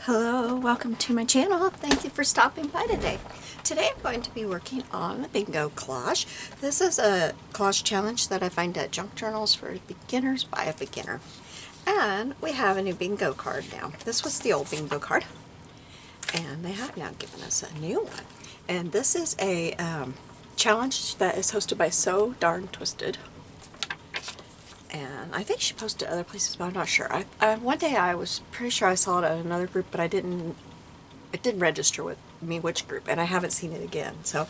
Hello, welcome to my channel. Thank you for stopping by today. Today I'm going to be working on the bingo collage. This is a collage challenge that I find at junk journals for beginners by a beginner. And we have a new bingo card now. This was the old bingo card. And they have now given us a new one. And this is a challenge that is hosted by SewDarnTwisted. And I think she posted other places, but I'm not sure. One day I was pretty sure I saw it at another group, but it didn't register with me which group, and I haven't seen it again. So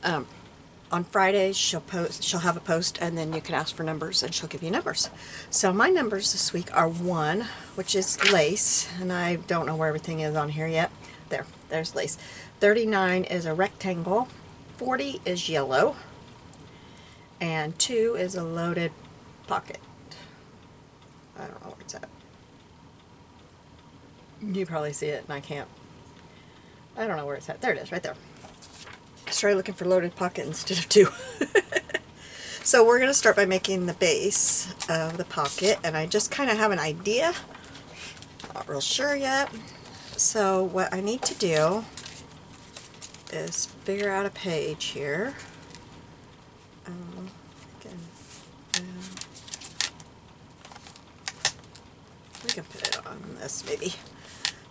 on Fridays she'll have a post, and then you can ask for numbers, and she'll give you numbers. So my numbers this week are 1, which is lace, and I don't know where everything is on here yet. There's lace. 39 is a rectangle. 40 is yellow, and 2 is a loaded pocket. I don't know where it's at. You probably see it and I can't. I don't know where it's at. There it is, right there. Let's try looking for loaded pocket instead of 2. So we're going to start by making the base of the pocket, and I just kind of have an idea. Not real sure yet. So what I need to do is figure out a page here. We can put it on this maybe.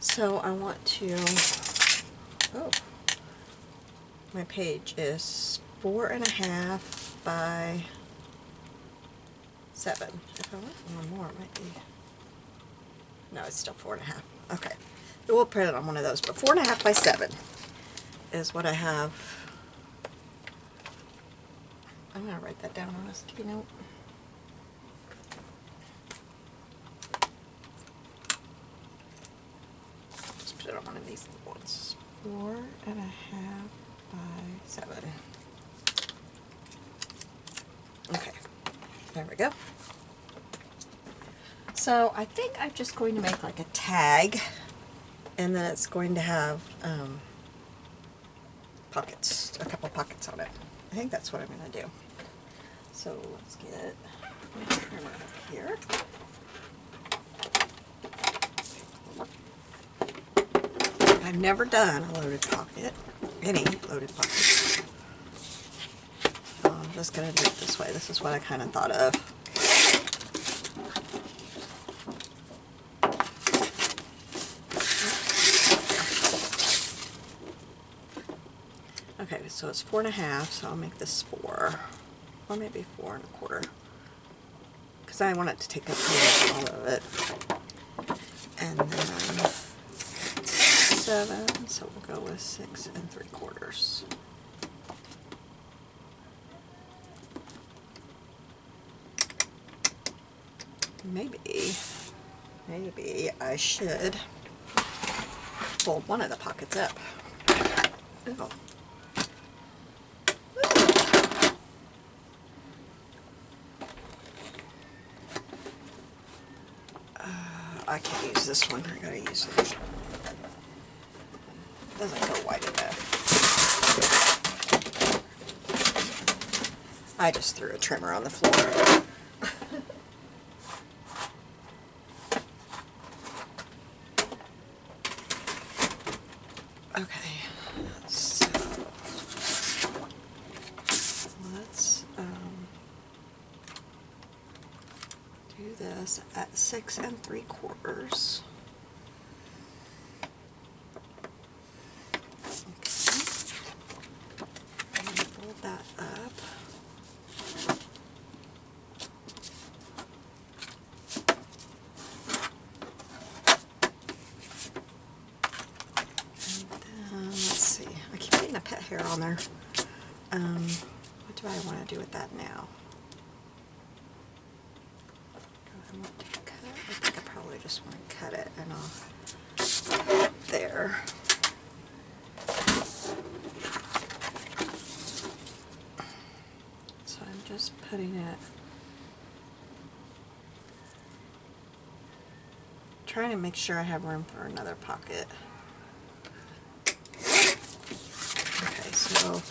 So I want to, my page is 4.5 by 7. If I want one more, it might be, no, it's still 4.5. Okay, we'll put it on one of those, but 4.5 by 7 is what I have. I'm going to write that down on a sticky note. Put it on one of these ones. 4.5 by 7. Okay, there we go. So I think I'm just going to make like a tag, and then it's going to have pockets, a couple pockets on it. I think that's what I'm going to do. So let's get my trimmer here. I've never done a loaded pocket, any loaded pocket. So I'm just going to do it this way. This is what I kind of thought of. Okay, so it's 4.5, so I'll make this 4, or maybe 4.25, because I want it to take up all of it. And then 7, so we'll go with 6.75. Maybe I should fold one of the pockets up. Oh. I can't use this one. I gotta use it. Doesn't go wide enough. I just threw a trimmer on the floor. Okay, so let's do this at 6.75. That up. And then, let's see, I keep getting a pet hair on there. What do I want to do with that now? Do I want to cut it? I think I probably just want to cut it, and I'll put it there. Just putting it, trying to make sure I have room for another pocket. Okay, so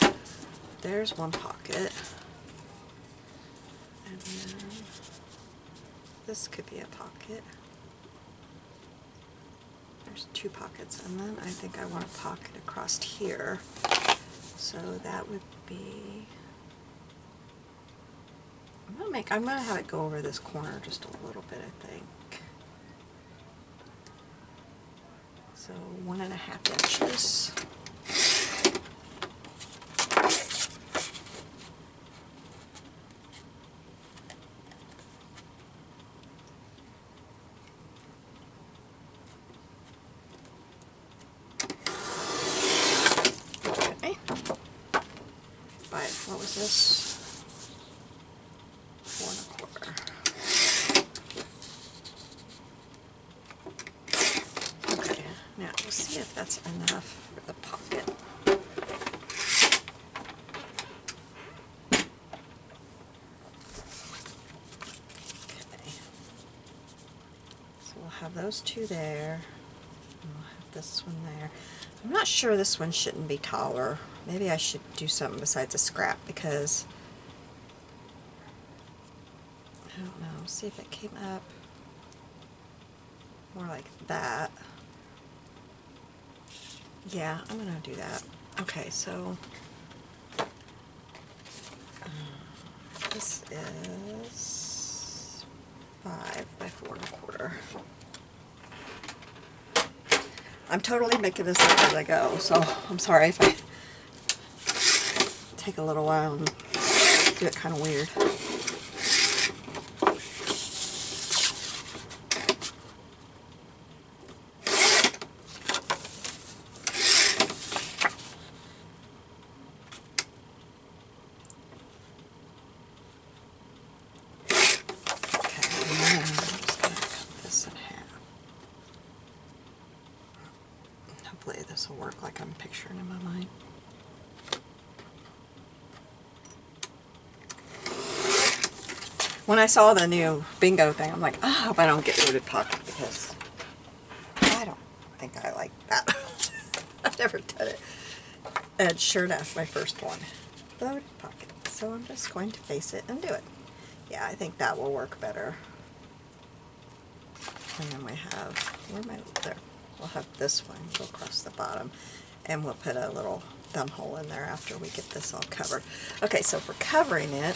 there's one pocket, and then this could be a pocket. There's there's 2 pockets, and then I think I want a pocket across here. So that would be, I'm gonna have it go over this corner just a little bit, I think. So 1.5 inches. Okay. What was this? 4 1/4. Okay, now we'll see if that's enough for the pocket. Okay. So we'll have those 2 there. And we'll have this one there. I'm not sure this one shouldn't be taller. Maybe I should do something besides a scrap because, I don't know, see if it came up more like that. Yeah, I'm gonna do that. Okay, so this is 5 by 4 1/4. I'm totally making this up as I go, so I'm sorry if I take a little while and do it kind of weird. Hopefully this will work like I'm picturing in my mind. When I saw the new bingo thing, I'm like, oh, I hope I don't get loaded pocket because I don't think I like that. I've never done it. And sure enough, my first one, loaded pocket. So I'm just going to face it and do it. Yeah, I think that will work better. And then we have, where am I? There. We'll have this one go across the bottom, and we'll put a little thumb hole in there after we get this all covered. Okay, so for covering it,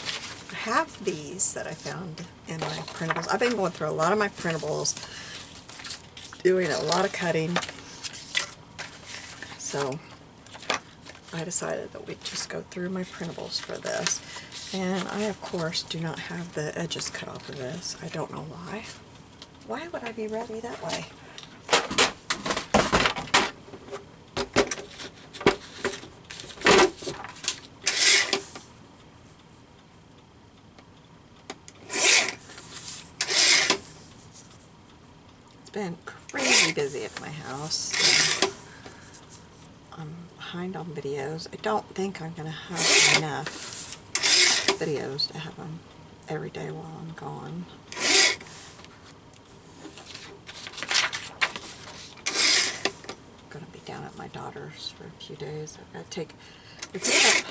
I have these that I found in my printables. I've been going through a lot of my printables, doing a lot of cutting, so I decided that we'd just go through my printables for this. And I, of course, do not have the edges cut off of this. I don't know why. Why would I be ready that way? Been crazy busy at my house. I'm behind on videos. I don't think I'm going to have enough videos to have them every day while I'm gone. I'm going to be down at my daughter's for a few days. I've got to we picked up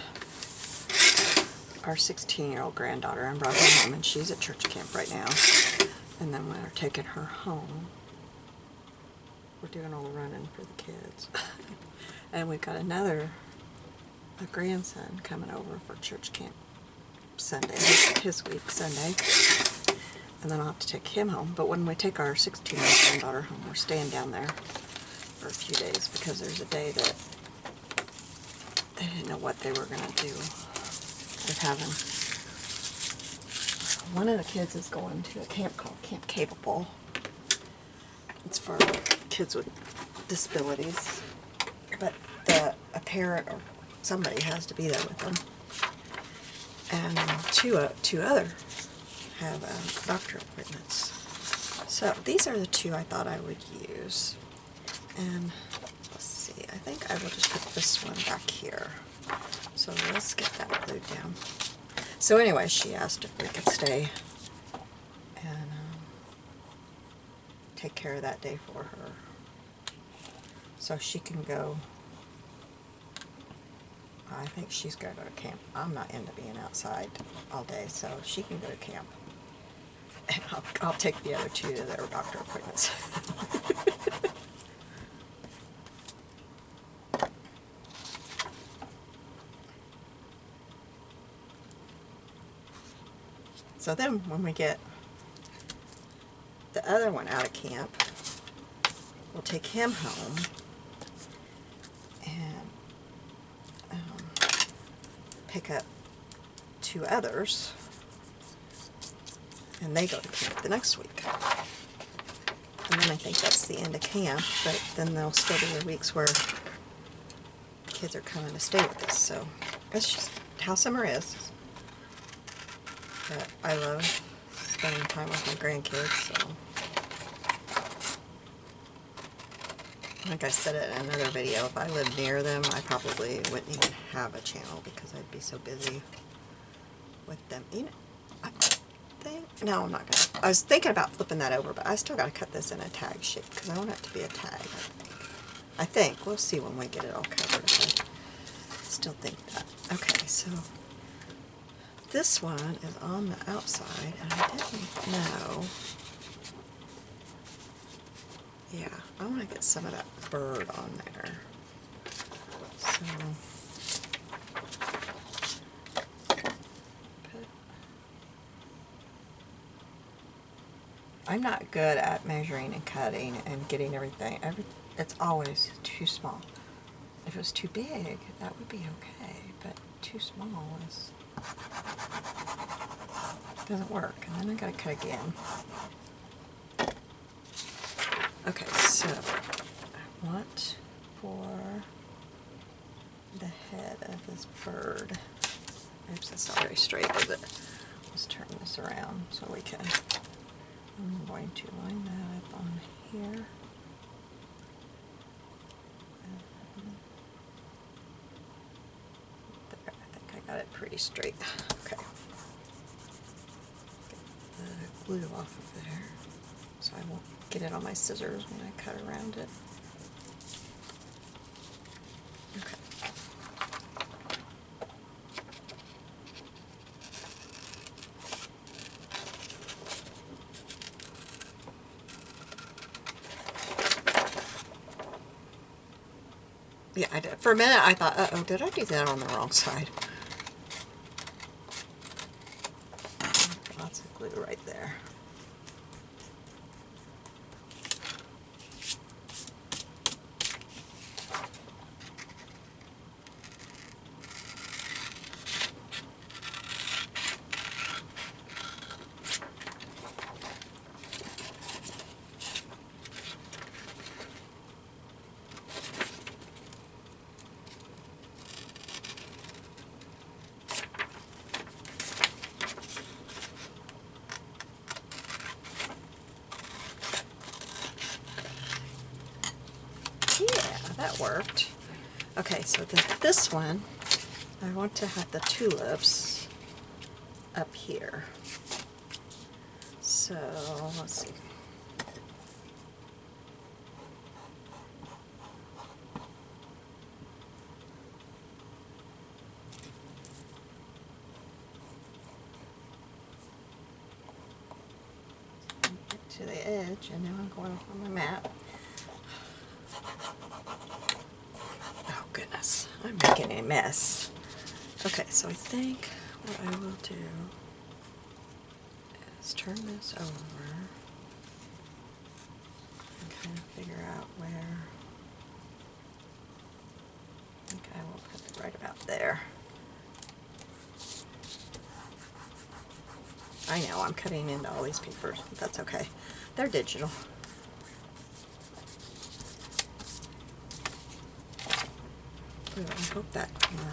our 16-year-old granddaughter and brought her home, and she's at church camp right now. And then we're taking her home. We're doing all the running for the kids. And we've got a grandson coming over for church camp Sunday, his week Sunday. And then I'll have to take him home. But when we take our 16-year-old granddaughter home, we're staying down there for a few days because there's a day that they didn't know what they were going to do with having. One of the kids is going to a camp called Camp Capable. It's for kids with disabilities, but a parent or somebody has to be there with them. And two other have doctor appointments. So these are the 2 I thought I would use. And let's see, I think I will just put this one back here. So let's get that glued down. So anyway, she asked if we could stay and take care of that day for her. So she can go, I think she's going to go to camp. I'm not into being outside all day, so she can go to camp. And I'll take the other 2 to their doctor appointments. So then when we get the other one out of camp, we'll take him home and pick up 2 others, and they go to camp the next week. And then I think that's the end of camp, but then there'll still be the weeks where kids are coming to stay with us. So it's just how summer is. But I love spending time with my grandkids, so. Like I said it in another video, if I lived near them, I probably wouldn't even have a channel because I'd be so busy with them. You know, I think, no, I'm not gonna. I was thinking about flipping that over, but I still gotta cut this in a tag shape because I want it to be a tag, I think. We'll see when we get it all covered. I still think that. Okay, so this one is on the outside, and I didn't know. Yeah, I want to get some of that bird on there. So, I'm not good at measuring and cutting and getting everything. It's always too small. If it was too big, that would be okay, but too small doesn't work. And then I gotta cut again. Okay, so I want for the head of this bird. Oops, that's not very straight, is it? Let's turn this around so we can. I'm going to line that up on here. There, I think I got it pretty straight. Okay. Get the glue off of there so I won't get it on my scissors when I cut around it. Okay. Yeah, I did. For a minute I thought, uh-oh, did I do that on the wrong side? Lots of glue right there. That worked. Okay, so this one, I want to have the tulips up here. So, let's see. Get to the edge, and now I'm going off on my map. Oh goodness, I'm making a mess. Okay, so I think what I will do is turn this over and kind of figure out where. I think I will put it right about there. I know I'm cutting into all these papers, but that's okay. They're digital. Ooh, I hope that corner,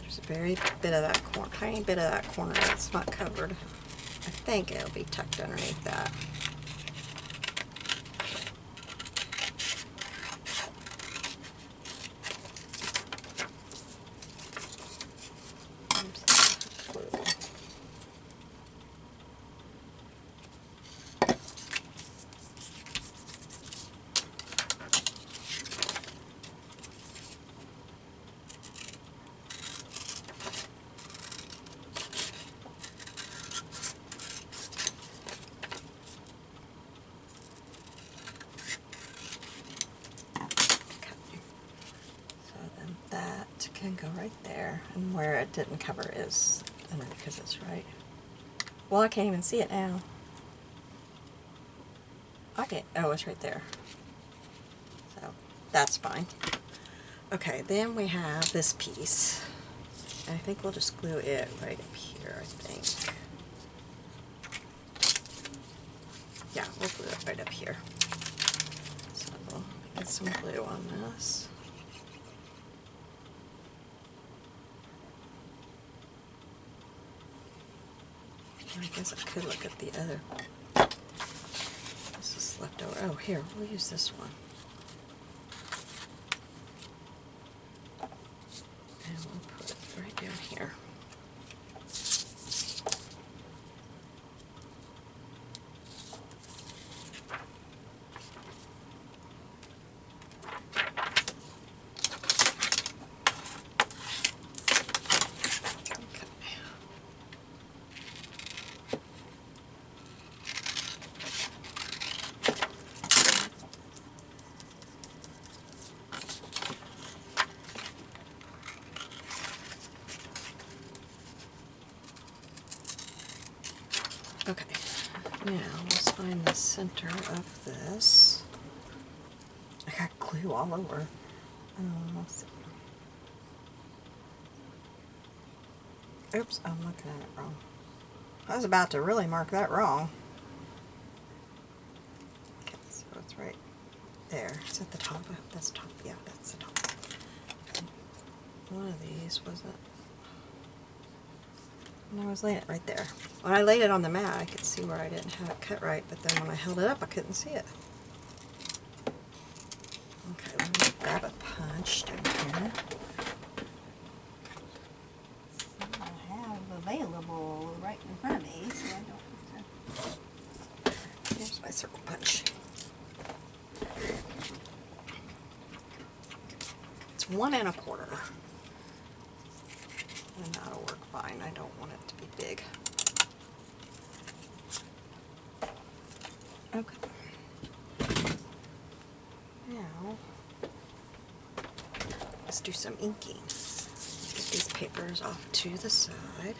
there's a very bit of that corner, tiny bit of that corner that's not covered. I think it'll be tucked underneath that. Can go right there, and where it didn't cover is, and because it's right Well, I can't even see it now. Okay, oh, it's right there. So, that's fine. Okay, then we have this piece. And I think we'll just glue it right up here, I think. Yeah, we'll glue it right up here. So, get some glue on this. I guess I could look at the other. This is left over. Oh, here, we'll use this one. And we'll put it right down here. Okay, now let's find the center of this. I got glue all over. Let's see. Oops, I'm looking at it wrong. I was about to really mark that wrong. Okay, so it's right there. It's at the top. That's top. Yeah, that's the top. One of these was it? And I was laying it right there. When I laid it on the mat, I could see where I didn't have it cut right, but then when I held it up, I couldn't see it. Okay, let me grab a punch down here. I have available right in front of me, so I don't have to. Here's my circle punch. It's 1 1/4. And that'll work fine. I don't want it to be big. Okay. Now, let's do some inking. Get these papers off to the side.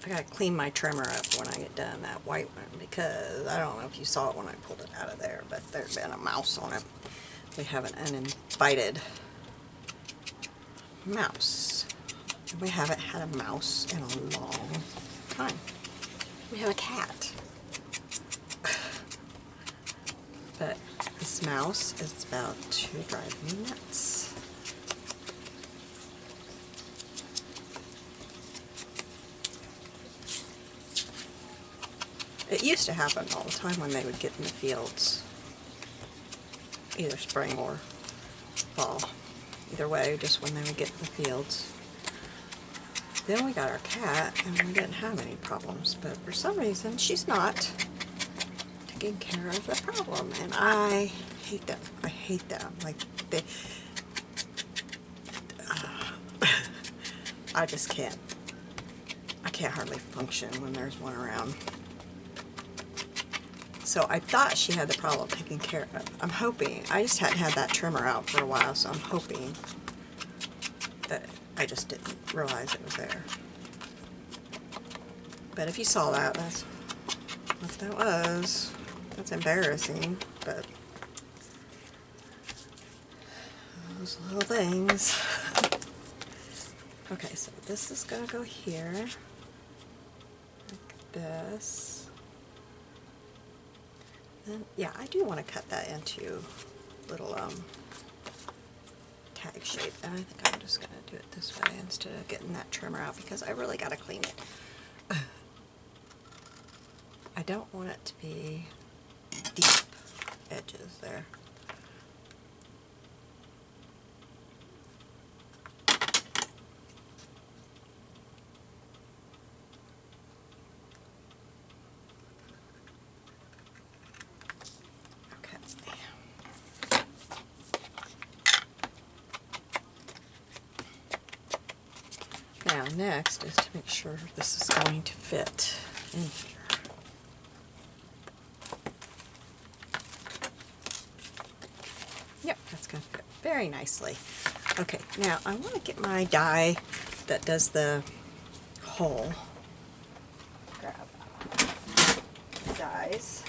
I gotta clean my trimmer up when I get done, that white one, because I don't know if you saw it when I pulled it out of there, but there's been a mouse on it. We have an uninvited mouse. We haven't had a mouse in a long time. We have a cat. But this mouse is about to drive me nuts. It used to happen all the time when they would get in the fields, either spring or fall. Either way, just when they would get in the fields. Then we got our cat, and we didn't have any problems, but for some reason, she's not taking care of the problem, and I hate them. I hate them. Like, they... I just can't. I can't hardly function when there's one around. So I thought she had the problem taken care of. I'm hoping. I just hadn't had that trimmer out for a while, so I'm hoping that I just didn't realize it was there. But if you saw that, that's what that was. That's embarrassing, but those little things. Okay, so this is gonna go here, like this. Then, yeah, I do want to cut that into little tag shape, and I think I'm just going to do it this way instead of getting that trimmer out, because I really got to clean it. I don't want it to be deep edges there. Now next is to make sure this is going to fit in here. very nicely. Okay, now I want to get my die that does the hole. Grab dies.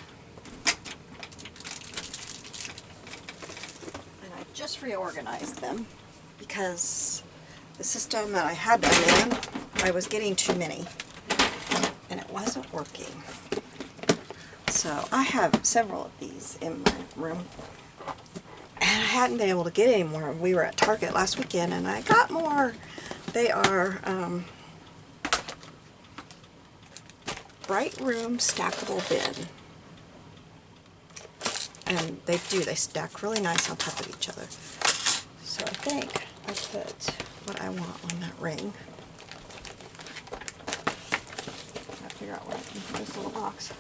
And I just reorganized them because the system that I had them in, I was getting too many and it wasn't working. So I have several of these in my room. And I hadn't been able to get any more. We were at Target last weekend and I got more. They are Bright Room Stackable Bin. And they stack really nice on top of each other. So I think I put what I want on that ring. Gotta figure out where I can put this little box.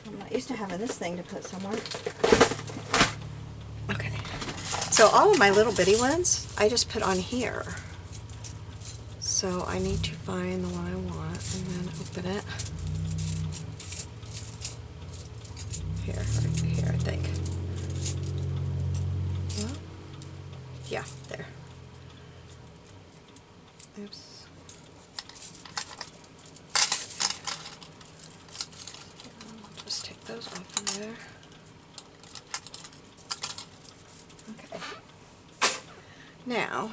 I'm not used to having this thing to put somewhere. Okay. So all of my little bitty ones, I just put on here. So I need to find the one I want and then open it. Here, right here, I think. Well, yeah, there. Oops. I'll just take those off in there. Okay. Now,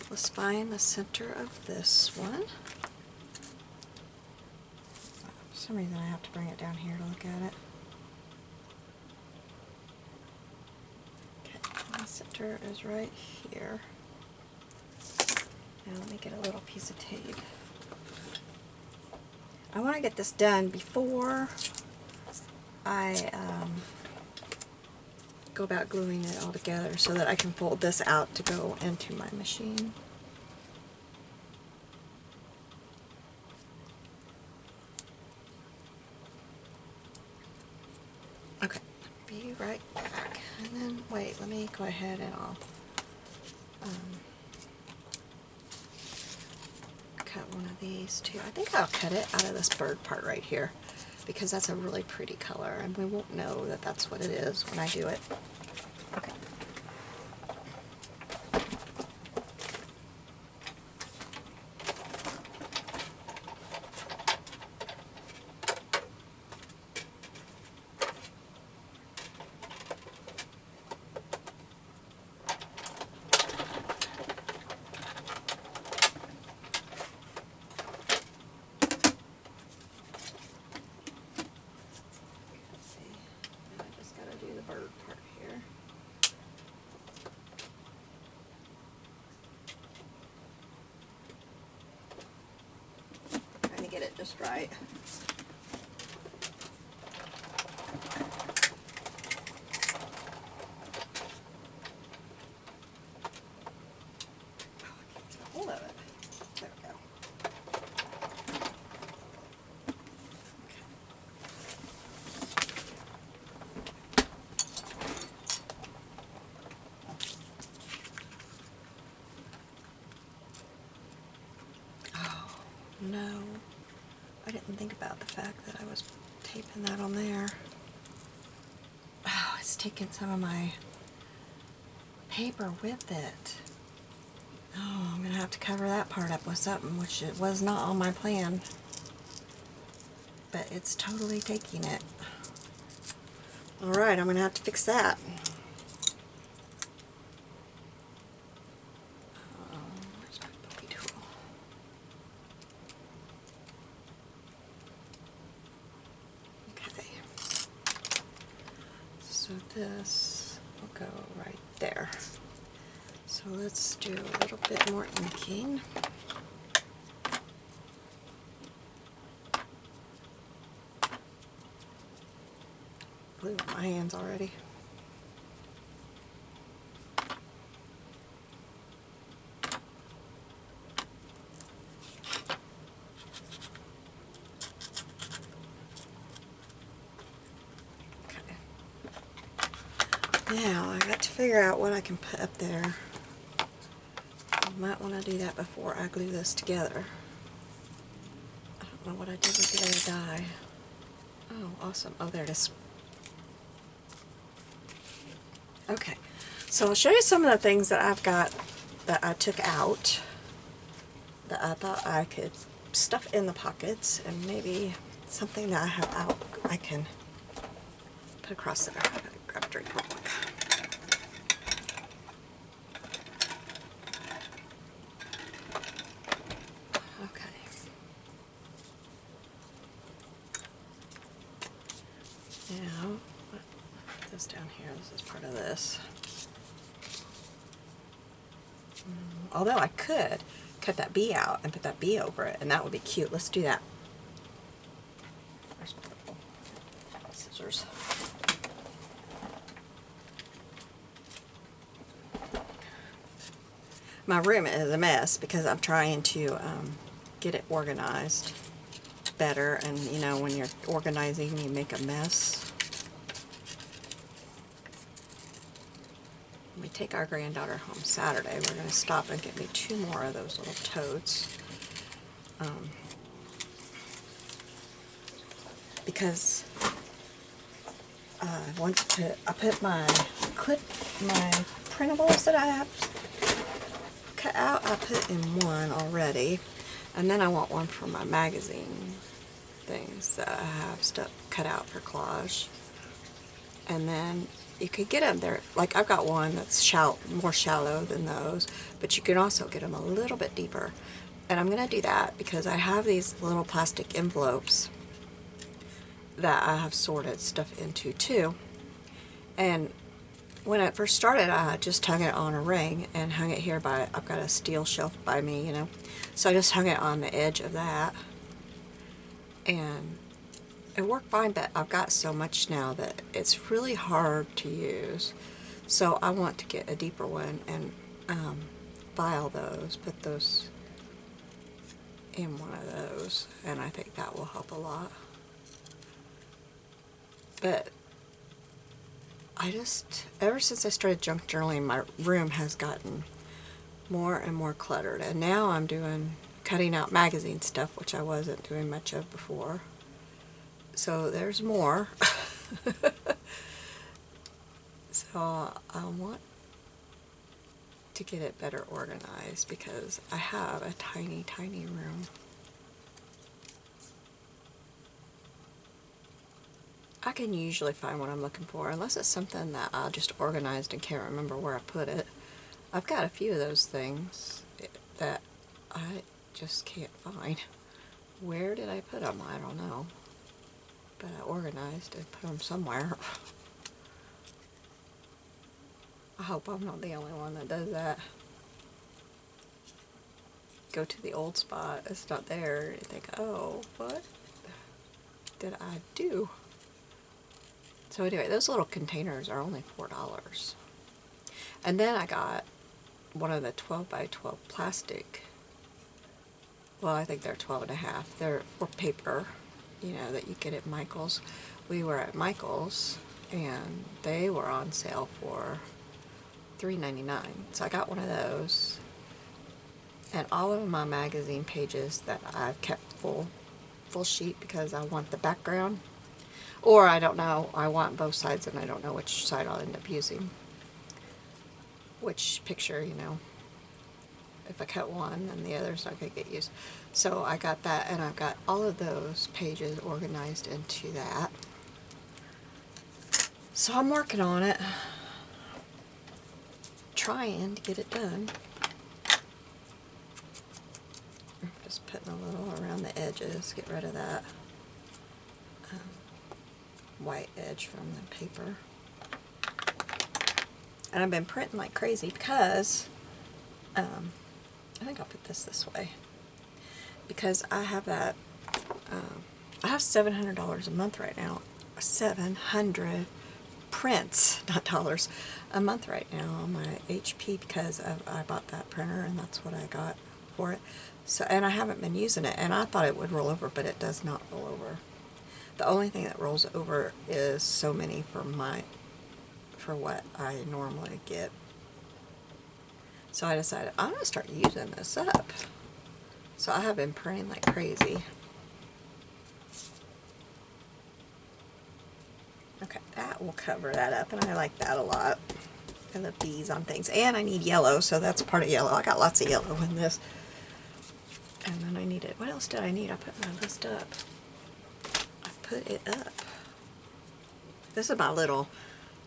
let's find the center of this one. For some reason I have to bring it down here to look at it. Okay, the center is right here. Now let me get a little piece of tape. I want to get this done before I go about gluing it all together so that I can fold this out to go into my machine. Okay, be right back. And then, wait, let me go ahead and I'll cut one of these too. I think I'll cut it out of this bird part right here because that's a really pretty color and we won't know that that's what it is when I do it. Okay. Get it just right. Oh, I can't get a hold of it. There we go. Okay. Oh, no. I didn't think about the fact that I was taping that on there. Oh, it's taking some of my paper with it. Oh, I'm going to have to cover that part up with something, which it was not on my plan. But it's totally taking it. Alright, I'm going to have to fix that. Where's my pokey tool? Okay. So this will go right there. So let's do a little bit more inking. Glue with my hands already. Now I got to figure out what I can put up there. I might want to do that before I glue this together. I don't know what I did with the other die. Oh, awesome. Oh, there it is. Okay, so I'll show you some of the things that I've got that I took out that I thought I could stuff in the pockets, and maybe something that I have out I can put across there. I'm gonna grab a drink real quick. Okay. Now, put this down here. This is part of this. Although I could cut that bee out and put that bee over it, and that would be cute. Let's do that. Where's my little scissors? My room is a mess because I'm trying to get it organized better, and you know, when you're organizing you make a mess. When we take our granddaughter home Saturday, we're going to stop and get me 2 more of those little totes. Because I put my printables that I have cut out, I put in one already, and then I want one for my magazine things that I have stuff cut out for collage. And then you could get them there, like I've got one that's more shallow than those, but you can also get them a little bit deeper. And I'm going to do that because I have these little plastic envelopes that I have sorted stuff into too. And when I first started, I just hung it on a ring and hung it here I've got a steel shelf by me, you know. So I just hung it on the edge of that. And it worked fine, but I've got so much now that it's really hard to use. So I want to get a deeper one and file those, put those in one of those, and I think that will help a lot. But ever since I started junk journaling, my room has gotten more and more cluttered, and now I'm cutting out magazine stuff, which I wasn't doing much of before. So there's more. So I want to get it better organized because I have a tiny, tiny room. I can usually find what I'm looking for, unless it's something that I just organized and can't remember where I put it. I've got a few of those things that I just can't find. Where did I put them? I don't know. But I organized and put them somewhere. I hope I'm not the only one that does that. Go to the old spot, it's not there, and you think, oh, what did I do? So anyway, those little containers are only $4. And then I got one of the 12 by 12 plastic. Well, I think they're 12 and a half. They're for paper, you know, that you get at Michael's. We were at Michael's and they were on sale for $3.99. So I got one of those. And all of my magazine pages that I've kept full sheet because I want the background. Or I don't know, I want both sides and I don't know which side I'll end up using. Which picture, you know. If I cut one, then the other's not going to get used. So I got that, and I've got all of those pages organized into that. So I'm working on it. Trying to get it done. Just putting a little around the edges, get rid of that white edge from the paper. And I've been printing like crazy because I think I'll put this way, because I have that I have $700 a month right now. 700 prints, not dollars, a month right now on my HP because I bought that printer and that's what I got for it. So, and I haven't been using it, and I thought it would roll over, but it does not roll over. The only thing that rolls over is so many for what I normally get. So I decided I'm going to start using this up. So I have been printing like crazy. Okay, that will cover that up, and I like that a lot. I love bees on things. And I need yellow, so that's part of yellow. I got lots of yellow in this. And then I needed, what else did I need? I put my list up. I put it up. This is my little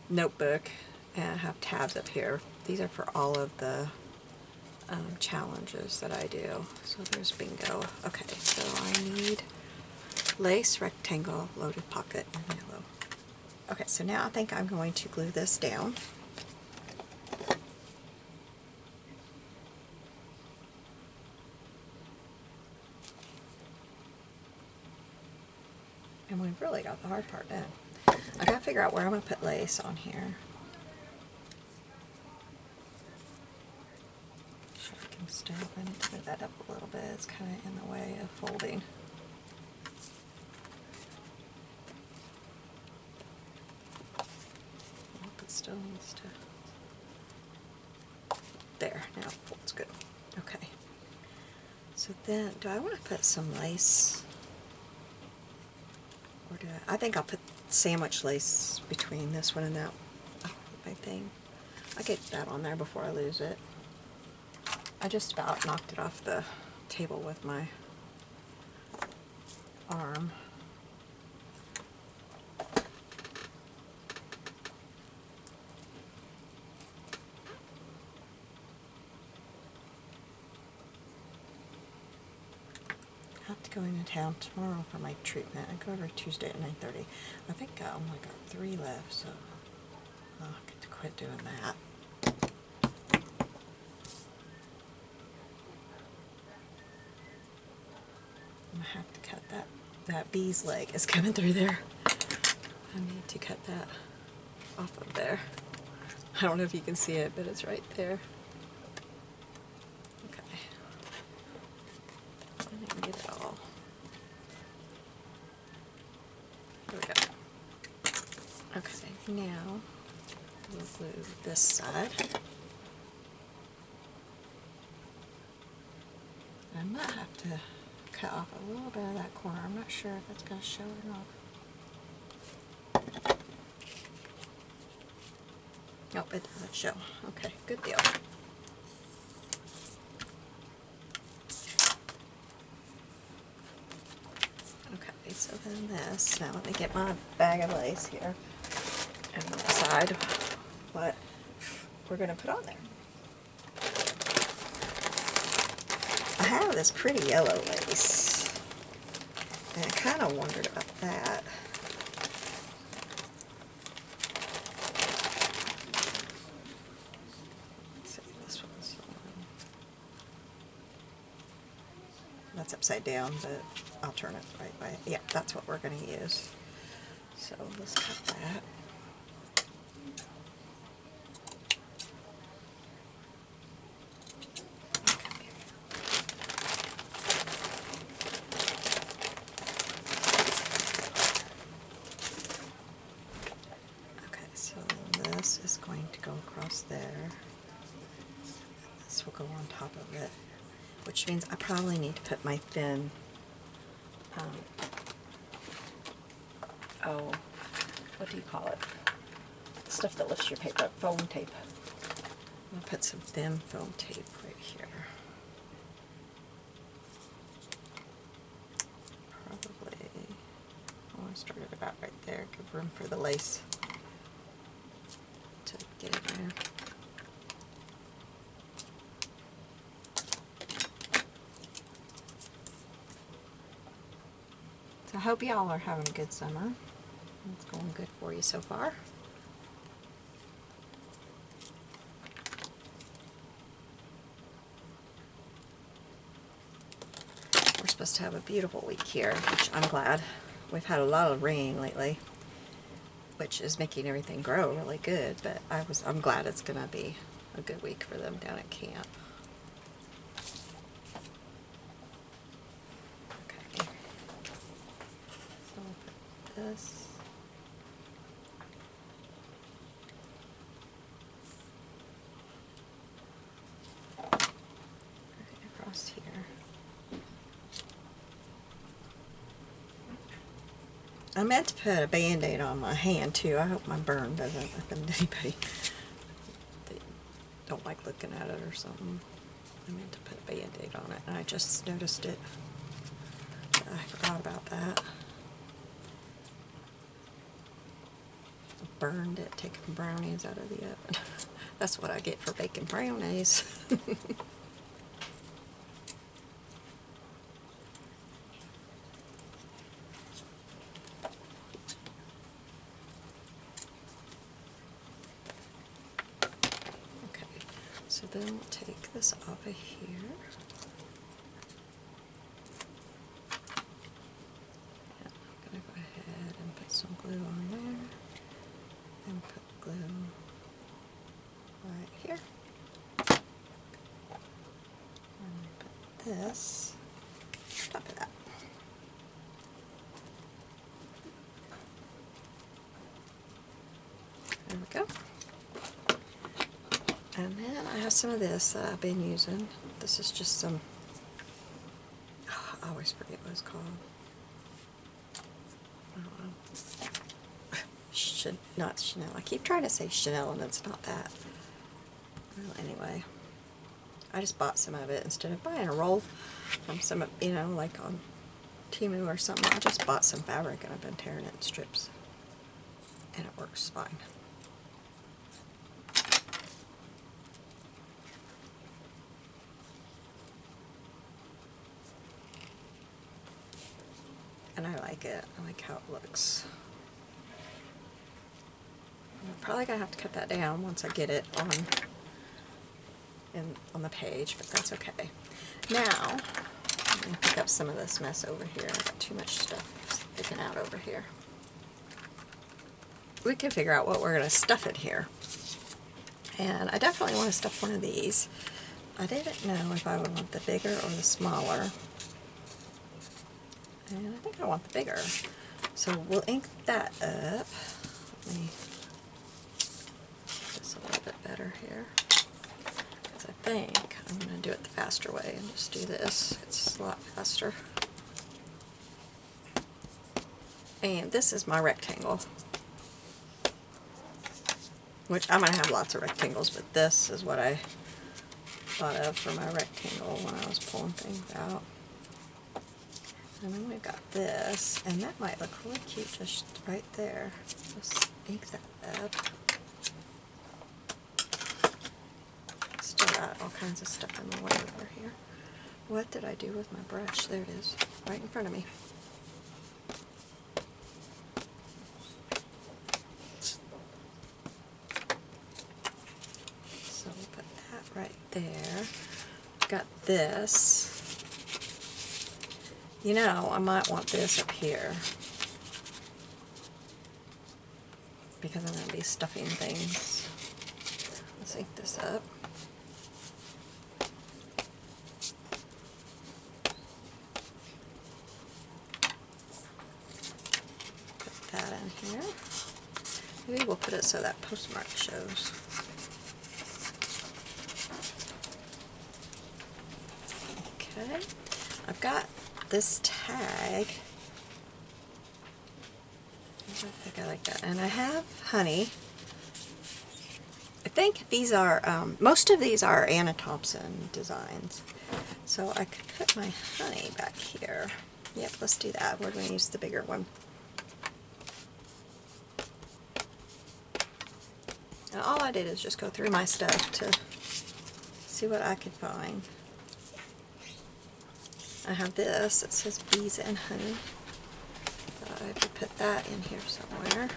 notebook, and I have tabs up here. These are for all of the challenges that I do. So there's bingo. Okay, so I need lace, rectangle, loaded pocket, and yellow. Okay, so now I think I'm going to glue this down. And we've really got the hard part done. I gotta figure out where I'm gonna put lace on here. Sure I can still, I need to move that up a little bit. It's kind of in the way of folding. It still needs to. There, now it folds good. Okay. So then, do I want to put some lace? Or do I think I'll put sandwich lace between this one and that my thing. I'll get that on there before I lose it. I just about knocked it off the table with my arm. I have to go into town tomorrow for my treatment. I go every Tuesday at 9:30. I think I only got 3 left, so I'll get to quit doing that. I'm gonna have to cut that. That bee's leg is coming through there. I need to cut that off of there. I don't know if you can see it, but it's right there. Okay. I didn't get it all. There we go. Okay, now we'll glue this side. I might have to cut off a little bit of that corner. I'm not sure if it's going to show or not. Nope, it doesn't show. Okay, good deal. Okay, so then this, now let me get my bag of lace here and we'll decide what we're going to put on there. I have this pretty yellow lace, and I kind of wondered about that. That's upside down, but I'll turn it the right way. Yeah, that's what we're going to use. So let's cut that. Okay, so this is going to go across there. This will go on top of it, which means I probably need to put my thin, oh, what do you call it? Stuff that lifts your paper, foam tape. I'm going to put some thin foam tape right here. Probably, I want to start it about right there, give room for the lace to get in there. I hope y'all are having a good summer. It's going good for you so far. We're supposed to have a beautiful week here, which I'm glad. We've had a lot of rain lately, which is making everything grow really good, but I'm glad it's gonna be a good week for them down at camp. This. Right across here. I meant to put a Band-Aid on my hand too. I hope my burn doesn't offend anybody. don't like looking at it or something. I meant to put a Band-Aid on it, and I just noticed it. I forgot about that. Burned it, taking brownies out of the oven. That's what I get for baking brownies. Okay, so then we'll take this off of here. And I'm going to go ahead and put some glue on there. And put glue right here. And put this on top of that. There we go. And then I have some of this that I've been using. This is just some, oh, I always forget what it's called. I don't know. Not Chanel. I keep trying to say Chanel and it's not that. Well, anyway, I just bought some of it instead of buying a roll from some, you know, like on Temu or something. I just bought some fabric and I've been tearing it in strips, and it works fine. And I like it. I like how it looks. I'm probably gonna have to cut that down once I get it on the page, but that's okay. Now I'm gonna pick up some of this mess over here. I've got too much stuff sticking out over here. We can figure out what we're gonna stuff in here. And I definitely want to stuff one of these. I didn't know if I would want the bigger or the smaller. And I think I want the bigger. So we'll ink that up. Let me a little bit better here, because I think I'm going to do it the faster way and just do this. It's a lot faster. And this is my rectangle, which I'm going to have lots of rectangles, but this is what I thought of for my rectangle when I was pulling things out. And then we've got this, and that might look really cute just right there. Just ink that up. Still got all kinds of stuff in the way over here. What did I do with my brush? There it is, right in front of me. So we'll put that right there. Got this. You know, I might want this up here, because I'm going to be stuffing things. Let's ink this up. Put that in here. Maybe we'll put it so that postmark shows. Okay, I've got this tag. I think I like that. And I have honey. I think these are, most of these are Anna Thompson designs. So I could put my honey back here. Yep, let's do that. We're going to use the bigger one. And all I did is just go through my stuff to see what I could find. I have this, it says bees and honey. I could put that in here somewhere.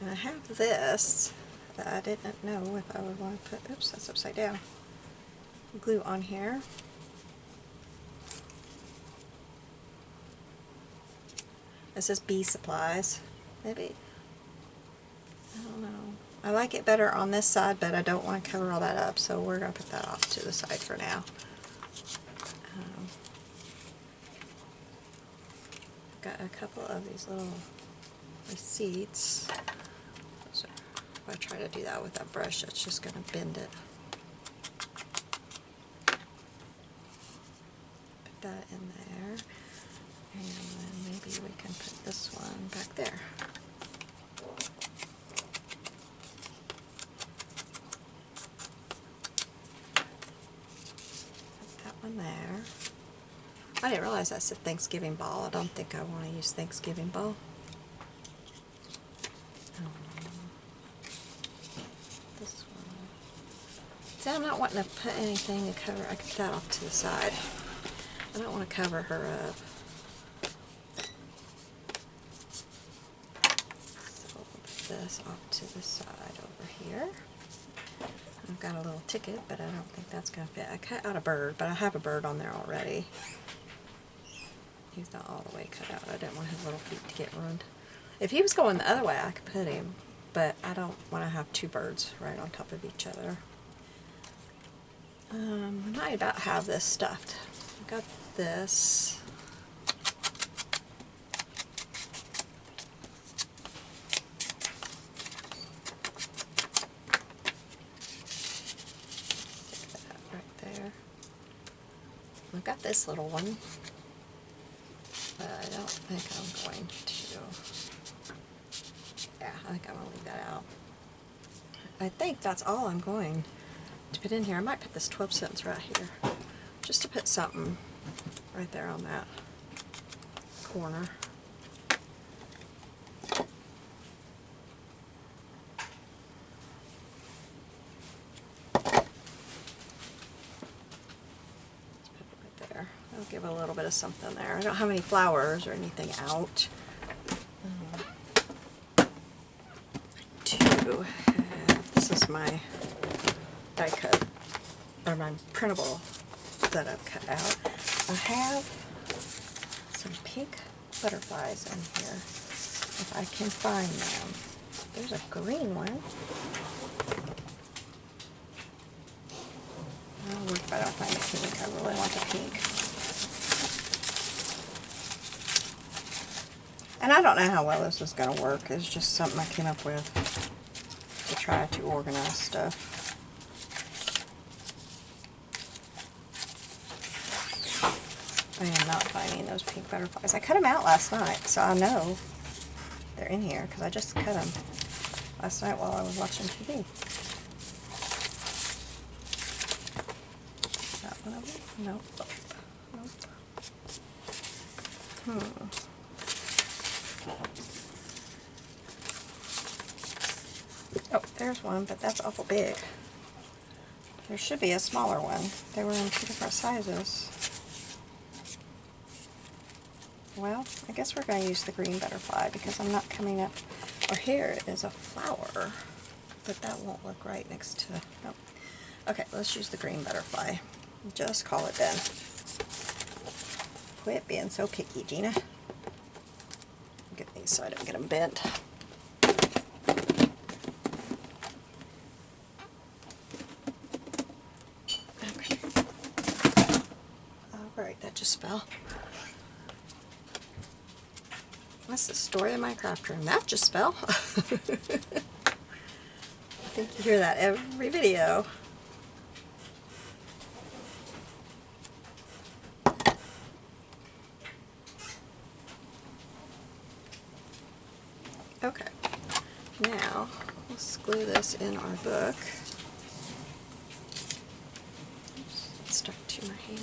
And I have this that I didn't know if I would want to put, oops, that's upside down, glue on here. It says bee supplies. Maybe, I don't know. I like it better on this side, but I don't want to cover all that up, so we're going to put that off to the side for now. Got a couple of these little receipts. So if I try to do that with that brush, it's just going to bend it. Put that in there. And we can put this one back there. Put that one there. I didn't realize I said Thanksgiving ball. I don't think I want to use Thanksgiving ball. This one. See, I'm not wanting to put anything to cover. I put that off to the side. I don't want to cover her up. So we'll put this off to the side over here. I've got a little ticket, but I don't think that's going to fit. I cut out a bird, but I have a bird on there already. He's not all the way cut out. I didn't want his little feet to get ruined. If he was going the other way, I could put him, but I don't want to have two birds right on top of each other. I might about have this stuffed. I've got this. Stick that right there. I've got this little one. But I don't think I'm going to. Yeah, I think I'm going to leave that out. I think that's all I'm going to put in here. I might put this 12 cents right here. Just to put something right there on that corner. I'll give a little bit of something there. I don't have any flowers or anything out. I do have, this is my die cut, or my printable that I've cut out. I have some pink butterflies in here, if I can find them. There's a green one. I'll work if I don't find a pink. I really want the pink. And I don't know how well this is going to work. It's just something I came up with to try to organize stuff. I am not finding those pink butterflies. I cut them out last night, so I know they're in here because I just cut them last night while I was watching TV. That one of them? Nope. Nope. Oh, there's one, but that's awful big. There should be a smaller one. They were in two different sizes. Well, I guess we're going to use the green butterfly because I'm not coming up. Or here is a flower, but that won't look right next to. Nope. Okay, let's use the green butterfly. Just call it done. Quit being so picky, Gina. Get these so I don't get them bent. Okay. Alright, that just fell. That's the story of my craft room. That just fell. I think you hear that every video. Okay, now let's glue this in our book. Oops, it's stuck to my hand.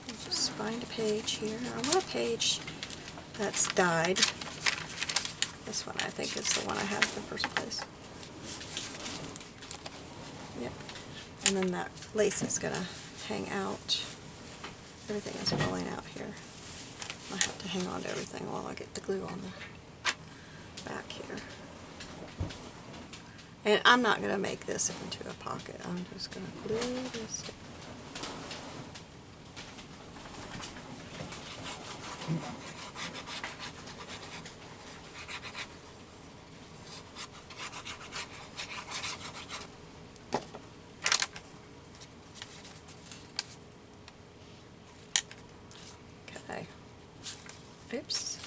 I'll just find a page here. I want a page that's dyed. This one I think is the one I had in the first place. Yep. And then that lace is going to hang out. Everything is falling out here. I have to hang on to everything while I get the glue on the back here. And I'm not going to make this into a pocket. I'm just going to glue this down. Okay. Oops.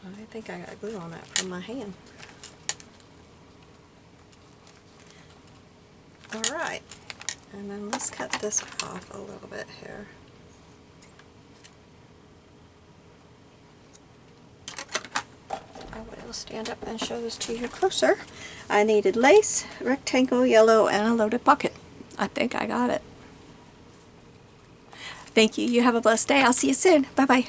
I think I got glue on that from my hand. Alright, And then let's cut this off a little bit here. I will stand up and show this to you closer. I needed lace, rectangle, yellow, and a loaded pocket. I think I got it. Thank you. You have a blessed day. I'll see you soon. Bye-bye.